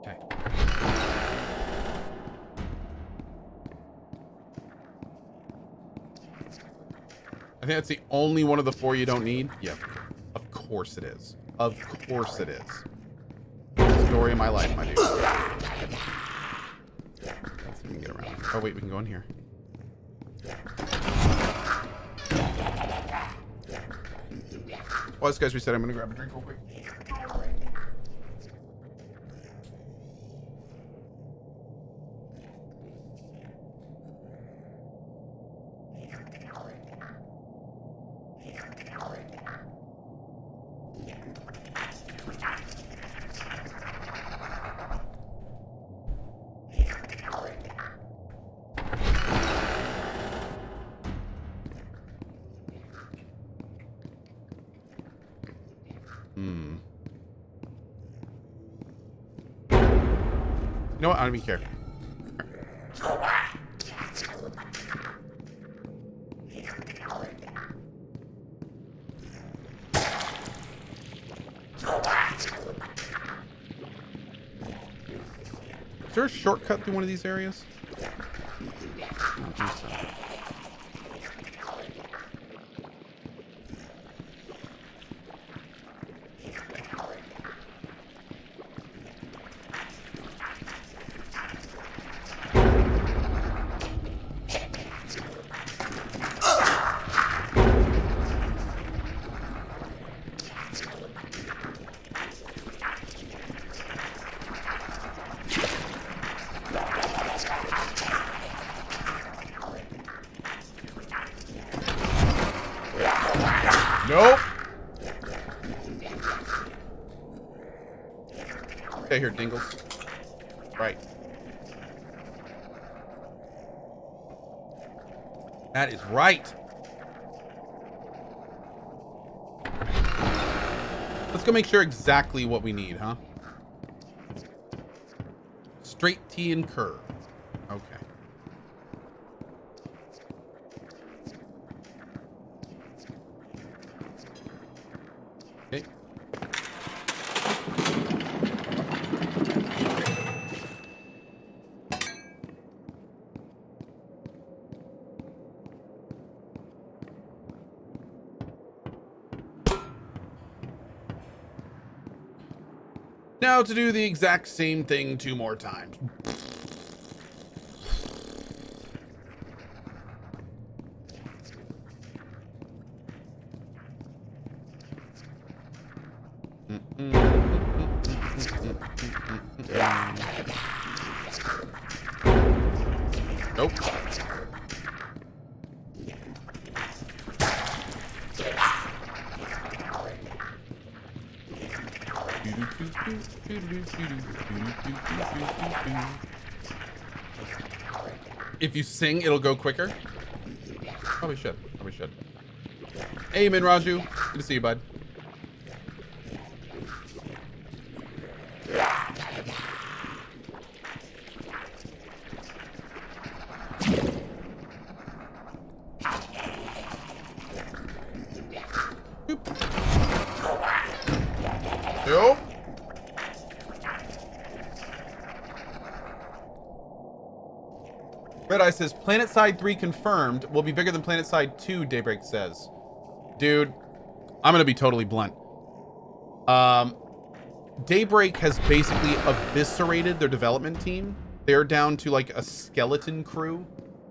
Okay. I think that's the only one of the 4 you don't need. Yep. Of course it is. Of course it is. Story of my life, my dude. Let's see if we can get around. Oh, wait, we can go in here. Well, this guy's reset. I'm going to grab a drink real quick. You know what? I don't even care. Is there a shortcut through one of these areas? I don't think so. Nope. Stay here, Dingles. Right. That is right. Let's go make sure exactly what we need, huh? Straight T and curve. Okay. Okay. Now to do the exact same thing 2 more times. Nope. If you sing, it'll go quicker. Probably should. Probably should. Hey, Min Raju. Good to see you, bud. Nope. Red Eye says, Planetside 3 confirmed. Will be bigger than Planetside 2, Daybreak says. Dude, I'm going to be totally blunt. Daybreak has basically eviscerated their development team. They're down to like a skeleton crew.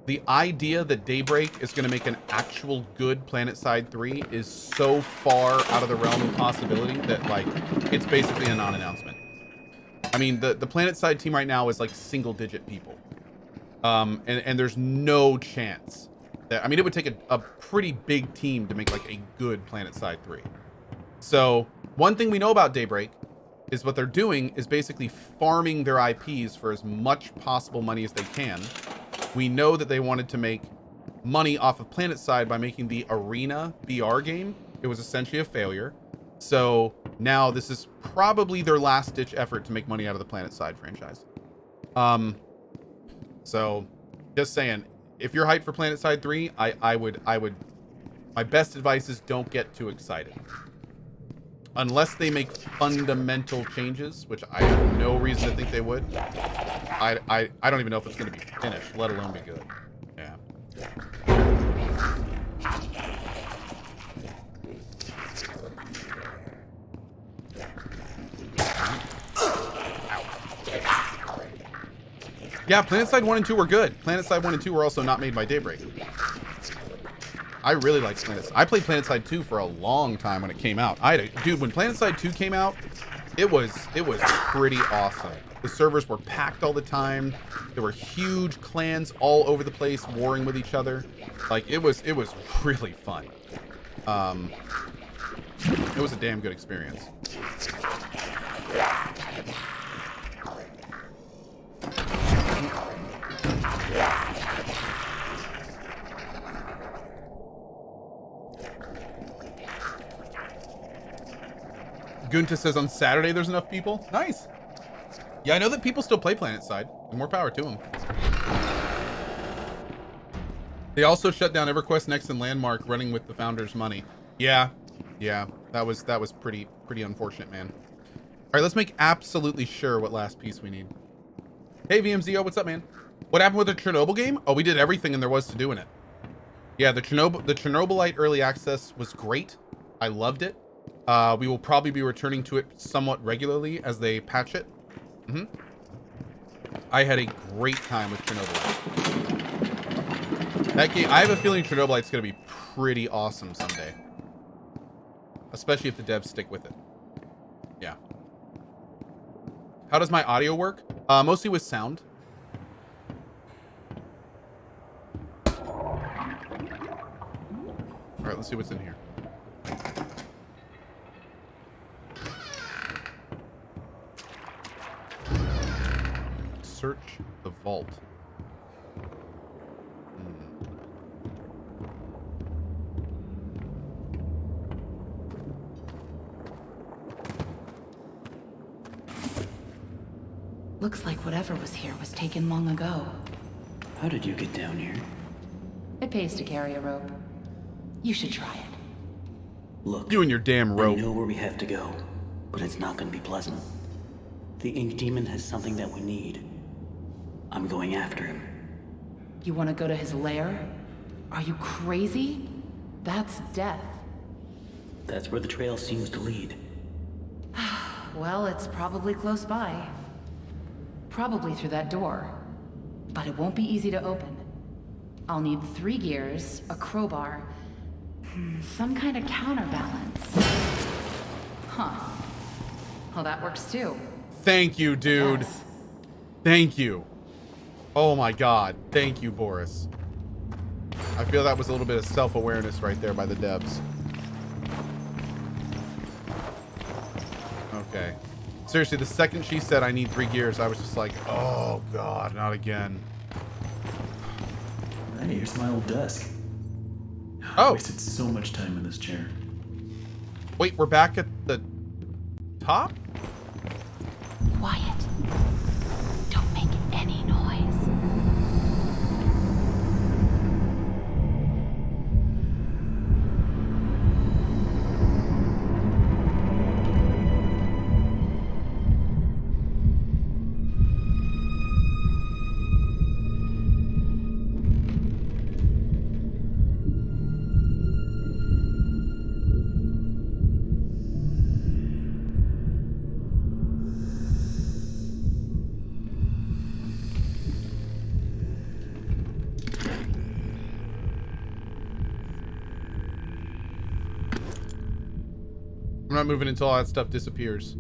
The idea that Daybreak is going to make an actual good Planetside 3 is so far out of the realm of possibility that like it's basically a non-announcement. I mean, the Planetside team right now is like single-digit people. And there's no chance that, I mean, it would take a pretty big team to make like a good Planetside 3. So one thing we know about Daybreak is what they're doing is basically farming their IPs for as much possible money as they can. We know that they wanted to make money off of Planetside by making the Arena BR game. It was essentially a failure. So now this is probably their last ditch effort to make money out of the Planetside franchise. So just saying, if you're hyped for Planetside 3, I would, my best advice is don't get too excited. Unless they make fundamental changes, which I have no reason to think they would. I don't even know if it's going to be finished, let alone be good. Yeah. Yeah, Planetside 1 and 2 were good. Planetside 1 and 2 were also not made by Daybreak. I really like Planetside. I played Planetside 2 for a long time when it came out. Dude, when Planetside 2 came out, it was pretty awesome. The servers were packed all the time. There were huge clans all over the place warring with each other. Like it was really fun. It was a damn good experience. Gunta says on Saturday there's enough people. Nice. Yeah, I know that people still play Planetside, and more power to them. They also shut down EverQuest Next and Landmark, running with the founders' money. Yeah, that was pretty unfortunate, man. All right, let's make absolutely sure what last piece we need. Hey VMZO, what's up, man? What happened with the Chernobyl game? Oh, we did everything and there was to do in it. Yeah, the Chernobylite early access was great. I loved it. We will probably be returning to it somewhat regularly as they patch it. I had a great time with Chernobylite. That game, I have a feeling Chernobylite's going to be pretty awesome someday. Especially if the devs stick with it. Yeah. How does my audio work? Mostly with sound. All right, let's see what's in here. Search the vault. Looks like whatever was here was taken long ago. How did you get down here? It pays to carry a rope. You should try it. Look, you and your damn rope. I know where we have to go, but it's not going to be pleasant. The Ink Demon has something that we need. I'm going after him. You want to go to his lair? Are you crazy? That's death. That's where the trail seems to lead. Well, it's probably close by. Probably through that door. But it won't be easy to open. I'll need 3 gears, a crowbar, some kind of counterbalance. Huh. Well, that works too. Thank you, dude. Yes. Thank you. Oh my god. Thank you, Boris. I feel that was a little bit of self-awareness right there by the devs. Okay. Seriously, the second she said I need 3 gears, I was just like, oh god, not again. Hey, here's my old desk. Oh. I wasted so much time in this chair. Wait, we're back at the top? Quiet. Don't make any noise. I'm not moving until all that stuff disappears.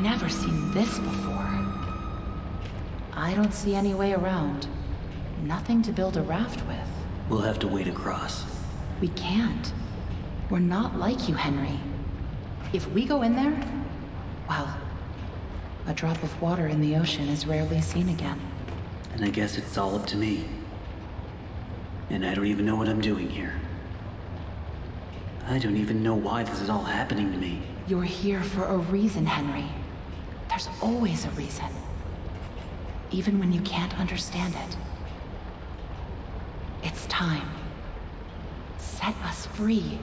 Never seen this before. I don't see any way around. Nothing to build a raft with. We'll have to wade across. We can't. We're not like you, Henry. If we go in there, well, a drop of water in the ocean is rarely seen again. And I guess it's all up to me. And I don't even know what I'm doing here. I don't even know why this is all happening to me. You're here for a reason, Henry. There's always a reason. Even when you can't understand it. It's time. Set us free.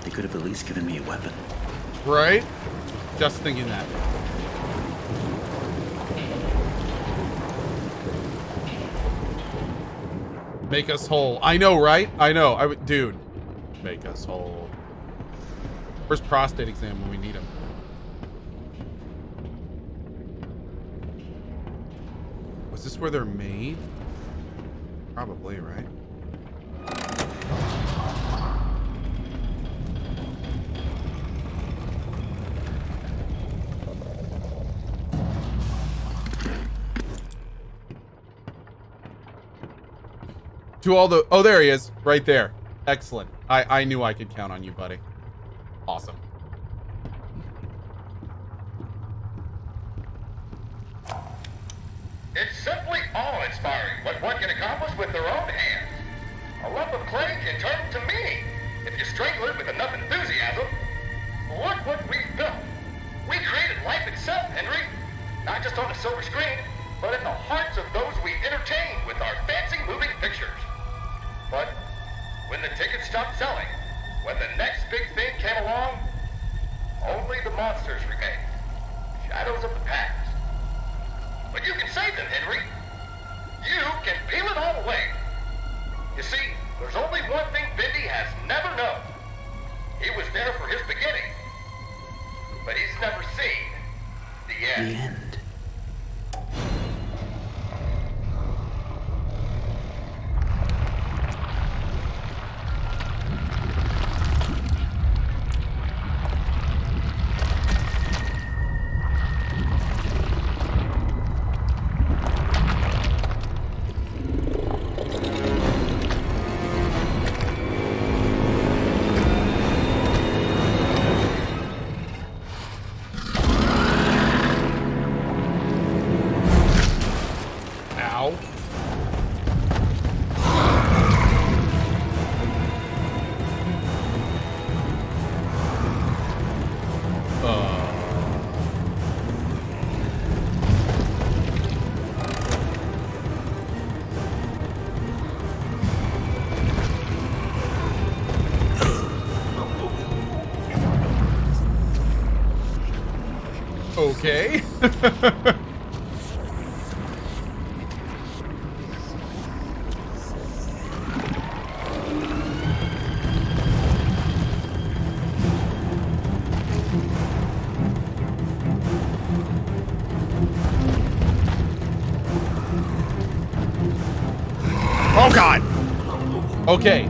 They could have at least given me a weapon. Right? Just thinking that. Make us whole. I know, right? I know. I would, dude. Make us whole. Where's prostate exam when we need him? Was this where they're made? Probably, right? To all the... Oh, there he is. Right there. Excellent. I knew I could count on you, buddy. Awesome. It's simply awe-inspiring what one can accomplish with their own hands. A lump of clay can turn to meaning if you strangle it with enough enthusiasm. Look what we've built. We created life itself, Henry. Not just on a silver screen, but in the hearts of those we entertain with our fancy moving pictures. But when the tickets stopped selling, when the next big thing came along, only the monsters remained. Shadows of the past. But you can save them, Henry. You can peel it all away. You see, there's only one thing Bendy has never known. He was there for his beginning, but he's never seen the end. The end. Okay. Oh God. Okay.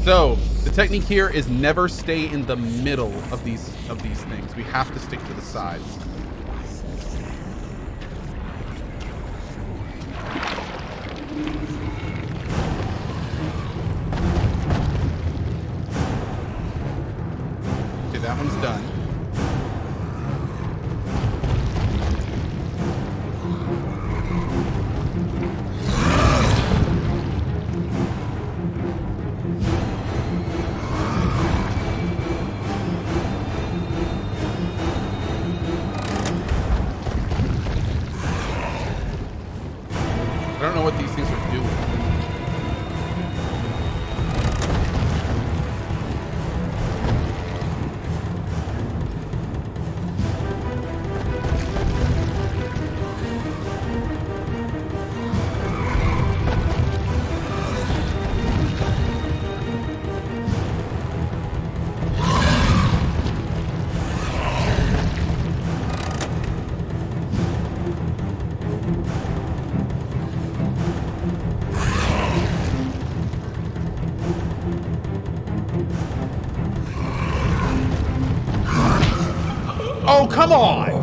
So the technique here is never stay in the middle of these things. We have to stick to the sides. Okay, that one's done. I don't know what these things are doing. Oh, come on!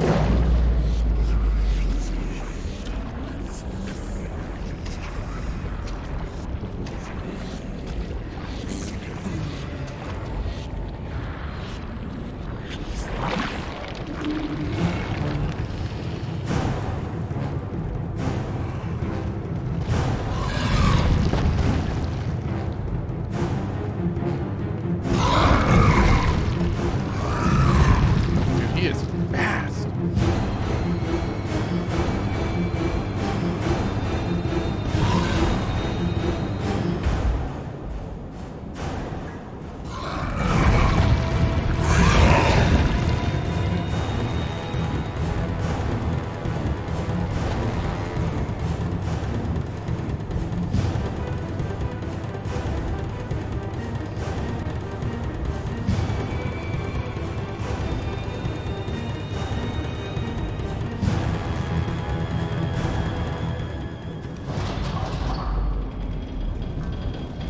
Dude, he is fast.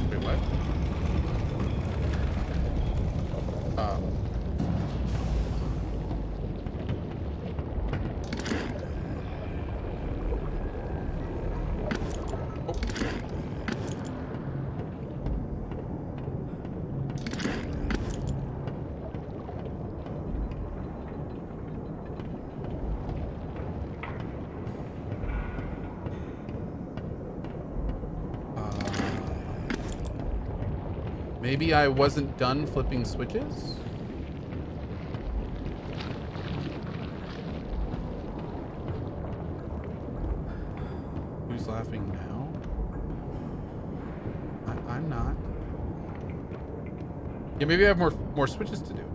Wait, what? Maybe I wasn't done flipping switches? Who's laughing now? I'm not. Yeah, maybe I have more switches to do.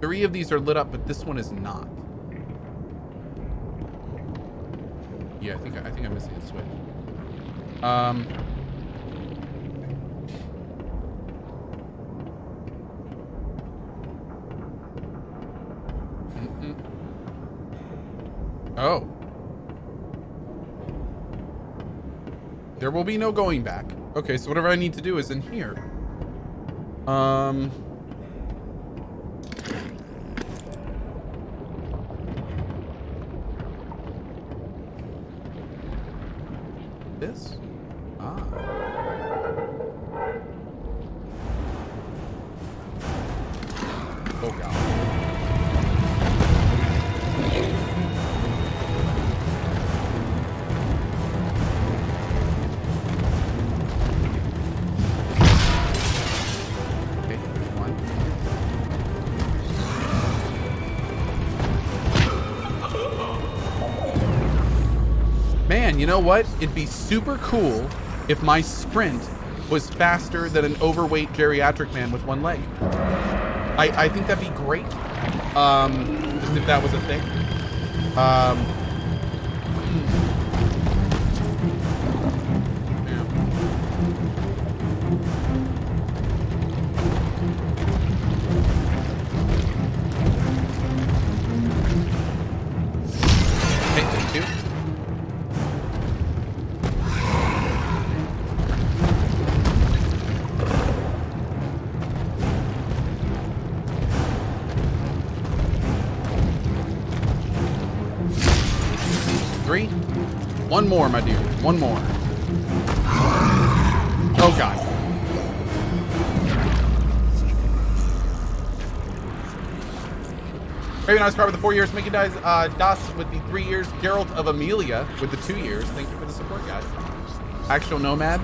Three of these are lit up, but this one is not. Yeah, I think I'm missing a switch. Oh. There will be no going back. Okay, so whatever I need to do is in here. This? Ah. Oh, God. Okay, there's one. Man, you know what? It'd be super cool if my sprint was faster than an overweight geriatric man with one leg. I think that'd be great. Just if that was a thing. Yeah. Okay, there's two. Three. One more, my dude. One more. Oh, God. Raven Ice Car with the 4 years. Mickey Dies Das with the 3 years. Geralt of Amelia with the 2 years. Thank you for the support, guys. Actual Nomad.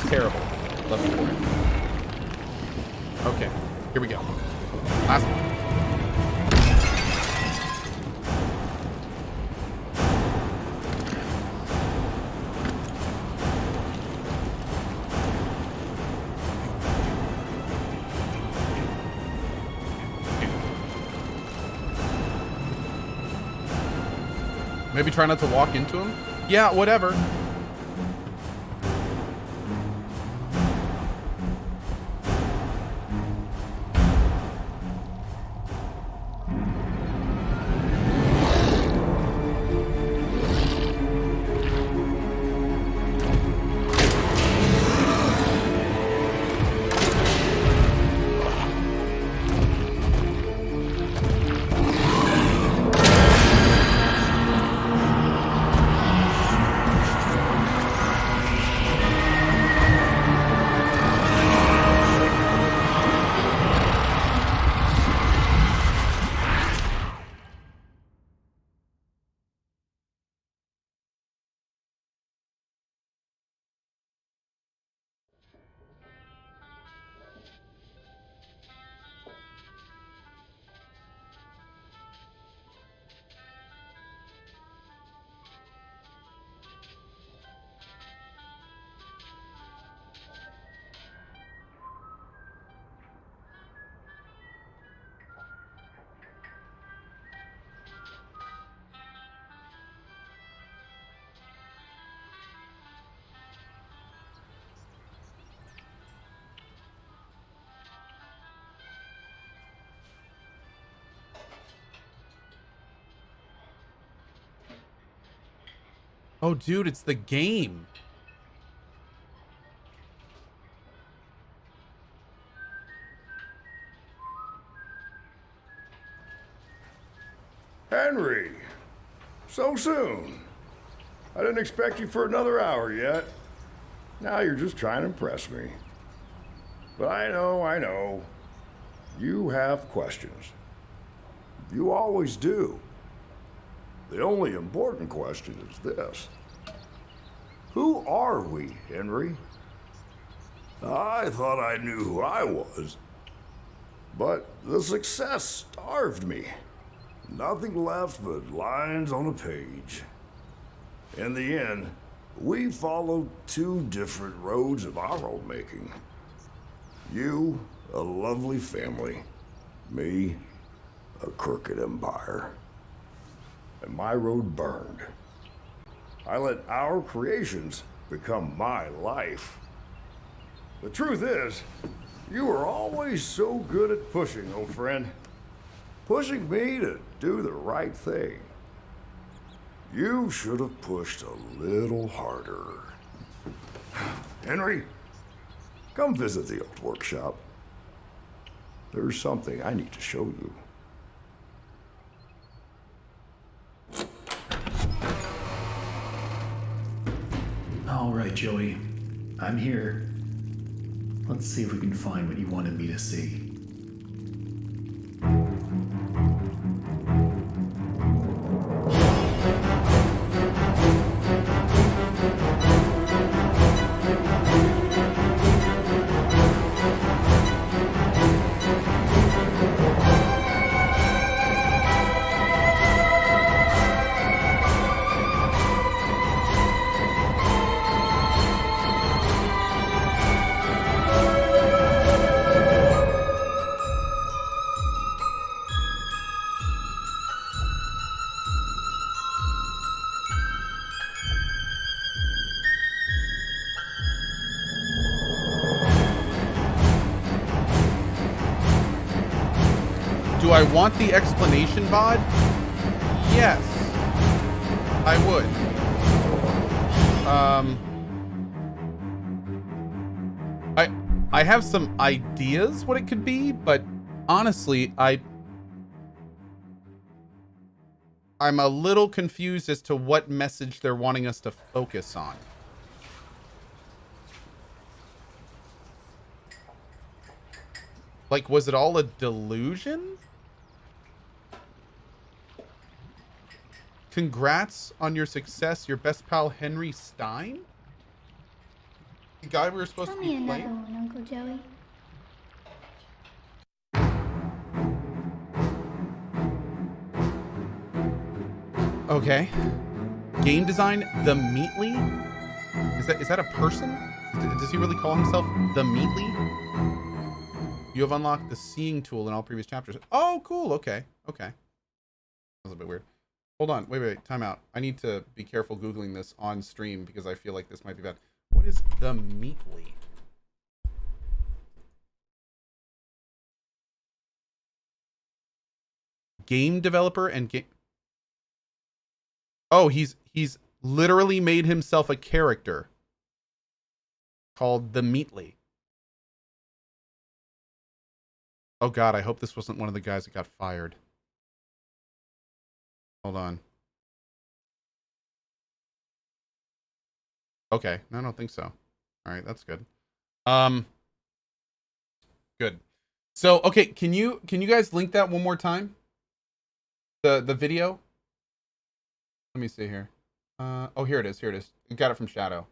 Terrible. Love you for it. Okay. Here we go. Last one. Maybe try not to walk into him? Yeah, whatever. Oh, dude, it's the game. Henry, so soon. I didn't expect you for another hour yet. Now you're just trying to impress me. But I know. You have questions. You always do. The only important question is this. Who are we, Henry? I thought I knew who I was. But the success starved me. Nothing left but lines on a page. In the end, we followed two different roads of our own making. You, a lovely family. Me, a crooked empire. And my road burned. I let our creations become my life. The truth is, you were always so good at pushing, old friend. Pushing me to do the right thing. You should have pushed a little harder. Henry, come visit the old workshop. There's something I need to show you. All right, Joey. I'm here. Let's see if we can find what you wanted me to see. Do I want the explanation VOD? Yes, I would. I have some ideas what it could be, but honestly, I'm a little confused as to what message they're wanting us to focus on. Like, was it all a delusion? Congrats on your success, your best pal Henry Stein? The guy we were supposed Tell to me be another playing? one, Uncle Joey. Okay. Game design, the Meatly? Is that a person? Does he really call himself the Meatly? You have unlocked the seeing tool in all previous chapters. Oh, cool. Okay. Okay. That was a bit weird. Hold on. Wait. Time out. I need to be careful Googling this on stream because I feel like this might be bad. What is the Meatly? Game developer and game... Oh, he's literally made himself a character called the Meatly. Oh god, I hope this wasn't one of the guys that got fired. Hold on. Okay, no, I don't think so. All right, that's good. Good. So, okay, can you guys link that one more time? The video? Let me see here. Oh, here it is. Here it is. You got it from Shadow.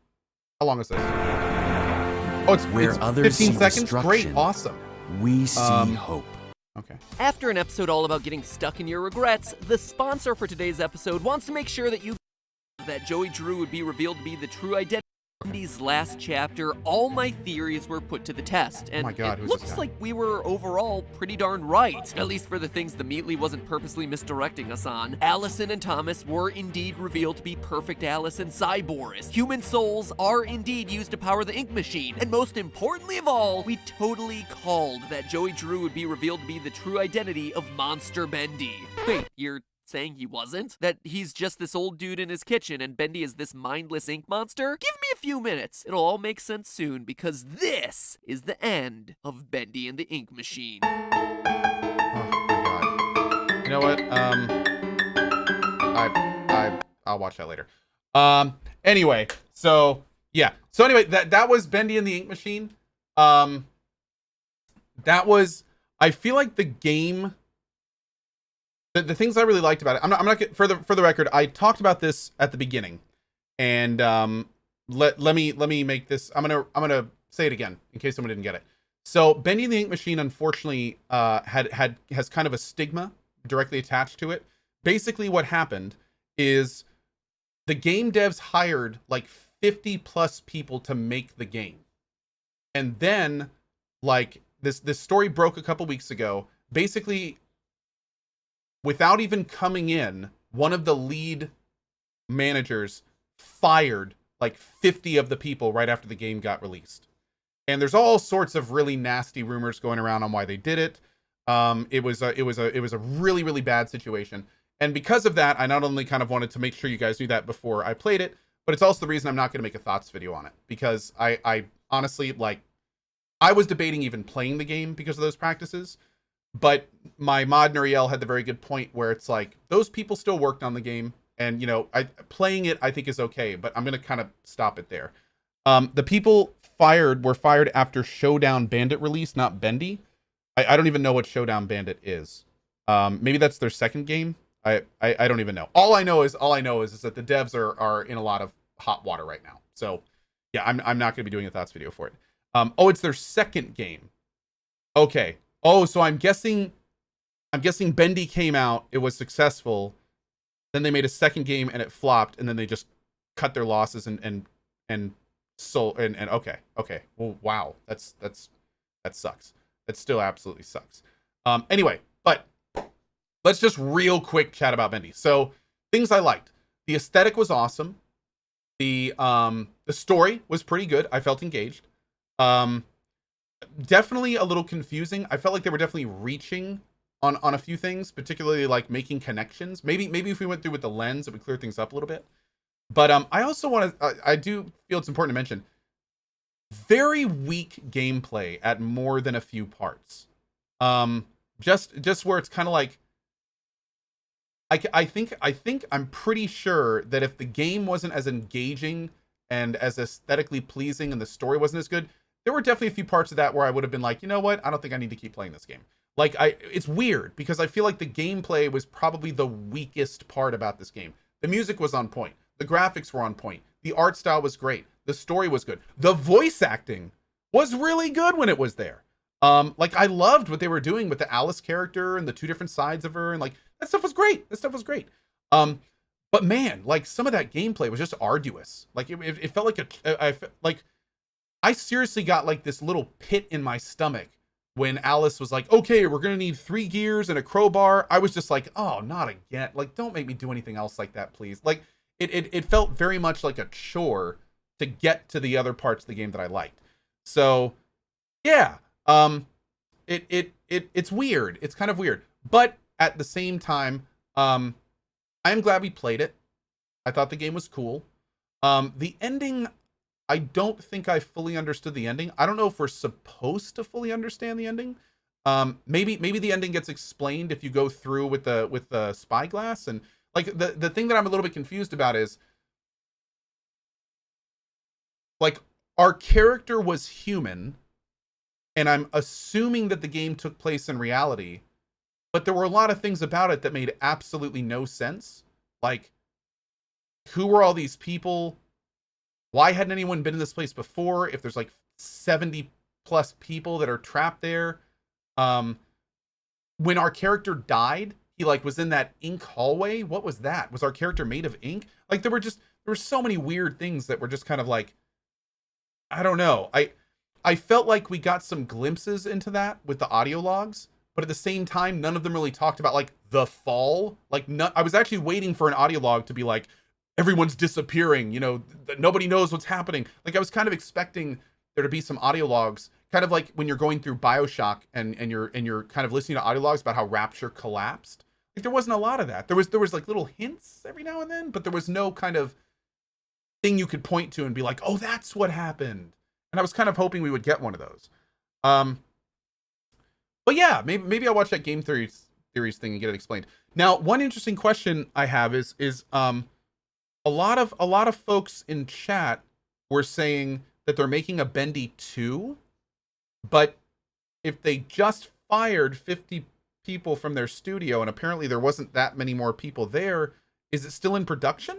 How long is this? Oh, it's 15 seconds. Great, awesome. We see hope. Okay. After an episode all about getting stuck in your regrets, the sponsor for today's episode wants to make sure that that Joey Drew would be revealed to be the true identity. In Bendy's last chapter, all my theories were put to the test, and oh my God, it looks like we were overall pretty darn right, at least for the things the Meatly wasn't purposely misdirecting us on. Allison and Thomas were indeed revealed to be perfect Alice and Cyborus. Human souls are indeed used to power the ink machine, and most importantly of all, we totally called that Joey Drew would be revealed to be the true identity of Monster Bendy. Wait, you're saying he wasn't? That he's just this old dude in his kitchen and Bendy is this mindless ink monster? Give me a few minutes. It'll all make sense soon, because this is the end of Bendy and the Ink Machine. Oh my god. You know what? I'll watch that later. Anyway, so yeah. So anyway, that was Bendy and the Ink Machine. That was, I feel like the game, the things I really liked about it. I'm not for the record, I talked about this at the beginning, and let me make this. I'm gonna say it again in case someone didn't get it. So Bendy and the Ink Machine, unfortunately, has kind of a stigma directly attached to it. Basically, what happened is the game devs hired like 50 plus people to make the game, and then like this story broke a couple weeks ago. Basically, without even coming in, one of the lead managers fired like 50 of the people right after the game got released. And there's all sorts of really nasty rumors going around on why they did it. It was a really, really bad situation. And because of that, I not only kind of wanted to make sure you guys knew that before I played it, but it's also the reason I'm not going to make a thoughts video on it, because I honestly, like, I was debating even playing the game because of those practices. But my mod Nuriel had the very good point where it's like, those people still worked on the game, and, you know, playing it, I think, is okay, but I'm going to kind of stop it there. The people were fired after Showdown Bandit release, not Bendy. I don't even know what Showdown Bandit is. Maybe that's their second game. I don't even know. All I know is that the devs are in a lot of hot water right now. So yeah, I'm not going to be doing a thoughts video for it. Oh, it's their second game. Okay. Oh, so I'm guessing Bendy came out, it was successful, then they made a second game and it flopped, and then they just cut their losses and okay. Well, wow. That sucks. That still absolutely sucks. Anyway, but let's just real quick chat about Bendy. So, things I liked. The aesthetic was awesome. The story was pretty good. I felt engaged. Definitely a little confusing. I felt like they were definitely reaching on a few things, particularly like making connections. Maybe if we went through with the lens, it would clear things up a little bit. But I also want to, I do feel it's important to mention, very weak gameplay at more than a few parts. Just where it's kind of like, I think I'm pretty sure that if the game wasn't as engaging and as aesthetically pleasing and the story wasn't as good, there were definitely a few parts of that where I would have been like, you know what? I don't think I need to keep playing this game. Like, it's weird because I feel like the gameplay was probably the weakest part about this game. The music was on point. The graphics were on point. The art style was great. The story was good. The voice acting was really good when it was there. Like, I loved what they were doing with the Alice character and the two different sides of her, and like, that stuff was great. But man, like, some of that gameplay was just arduous. Like, it felt like I seriously got like this little pit in my stomach when Alice was like, okay, we're gonna need 3 gears and a crowbar. I was just like, oh, not again. Like, don't make me do anything else like that, please. Like, it felt very much like a chore to get to the other parts of the game that I liked. So yeah, it's weird. It's kind of weird. But at the same time, I am glad we played it. I thought the game was cool. The ending, I don't think I fully understood the ending. I don't know if we're supposed to fully understand the ending. Maybe the ending gets explained if you go through with the spyglass. And like, the thing that I'm a little bit confused about is, like, our character was human, and I'm assuming that the game took place in reality, but there were a lot of things about it that made absolutely no sense. Like, who were all these people? Why hadn't anyone been in this place before? If there's like 70 plus people that are trapped there. When our character died, he like was in that ink hallway. What was that? Was our character made of ink? Like, there were so many weird things that were just kind of like, I don't know. I felt like we got some glimpses into that with the audio logs, but at the same time, none of them really talked about like the fall. Like, I was actually waiting for an audio log to be like, everyone's disappearing, you know, nobody knows what's happening. Like, I was kind of expecting there to be some audio logs, kind of like when you're going through BioShock and you're kind of listening to audio logs about how Rapture collapsed. Like, there wasn't a lot of that. There was like little hints every now and then, but there was no kind of thing you could point to and be like, oh, that's what happened. And I was kind of hoping we would get one of those. But yeah, maybe I'll watch that game theories thing and get it explained. Now, one interesting question I have is a lot of folks in chat were saying that they're making a Bendy 2, but if they just fired 50 people from their studio and apparently there wasn't that many more people there, is it still in production?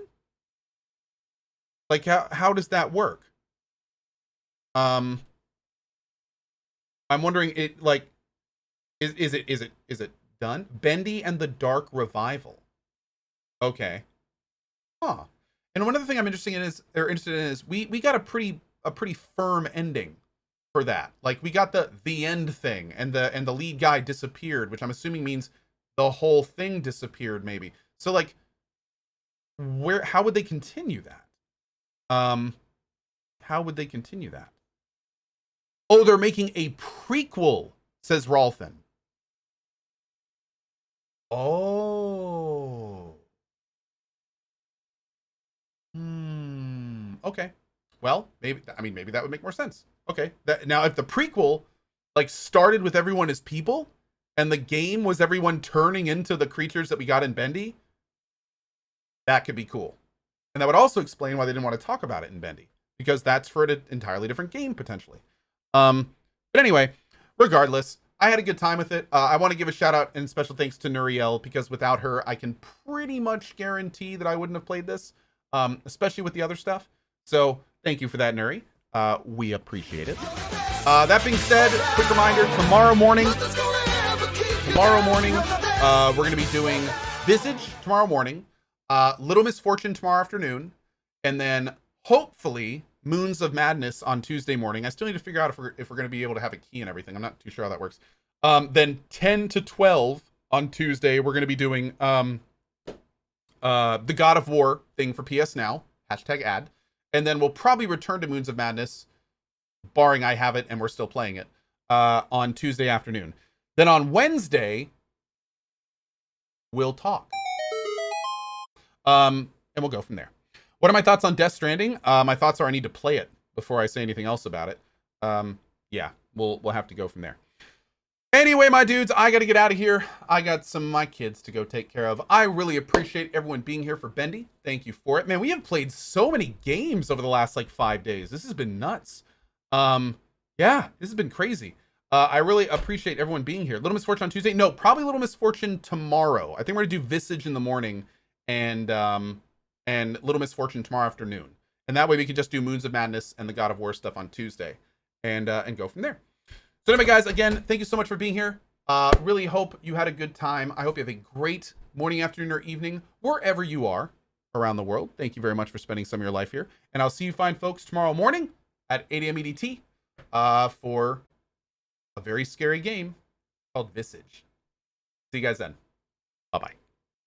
Like, how does that work? I'm wondering, it like is it done? Bendy and the Dark Revival. Okay. Huh. And one other thing I'm interested in is we got a pretty firm ending for that. Like, we got the end thing, and the lead guy disappeared, which I'm assuming means the whole thing disappeared, maybe. So like, how would they continue that? How would they continue that? Oh, they're making a prequel, says Rolfin. Oh. Okay. Well, maybe that would make more sense. Okay. Now, if the prequel like started with everyone as people, and the game was everyone turning into the creatures that we got in Bendy, that could be cool. And that would also explain why they didn't want to talk about it in Bendy, because that's for an entirely different game potentially. But anyway, regardless, I had a good time with it. I want to give a shout out and special thanks to Nuriel, because without her, I can pretty much guarantee that I wouldn't have played this, especially with the other stuff. So thank you for that, Nuri. We appreciate it. That being said, quick reminder, tomorrow morning, we're going to be doing Visage tomorrow morning, Little Misfortune tomorrow afternoon, and then hopefully Moons of Madness on Tuesday morning. I still need to figure out if we're going to be able to have a key and everything. I'm not too sure how that works. Then 10 to 12 on Tuesday, we're going to be doing the God of War thing for PS Now, #ad. And then we'll probably return to Moons of Madness, barring I have it and we're still playing it, on Tuesday afternoon. Then on Wednesday, we'll talk. And we'll go from there. What are my thoughts on Death Stranding? My thoughts are I need to play it before I say anything else about it. Yeah, we'll have to go from there. Anyway, my dudes, I got to get out of here. I got some of my kids to go take care of. I really appreciate everyone being here for Bendy. Thank you for it. Man, we have played so many games over the last, 5 days. This has been nuts. Yeah, this has been crazy. I really appreciate everyone being here. Little Misfortune on Tuesday? No, probably Little Misfortune tomorrow. I think we're going to do Visage in the morning and Little Misfortune tomorrow afternoon. And that way we can just do Moons of Madness and the God of War stuff on Tuesday and go from there. So anyway, guys, again, thank you so much for being here. Really hope you had a good time. I hope you have a great morning, afternoon, or evening, wherever you are around the world. Thank you very much for spending some of your life here. And I'll see you fine folks tomorrow morning at 8 a.m. EDT for a very scary game called Visage. See you guys then. Bye-bye.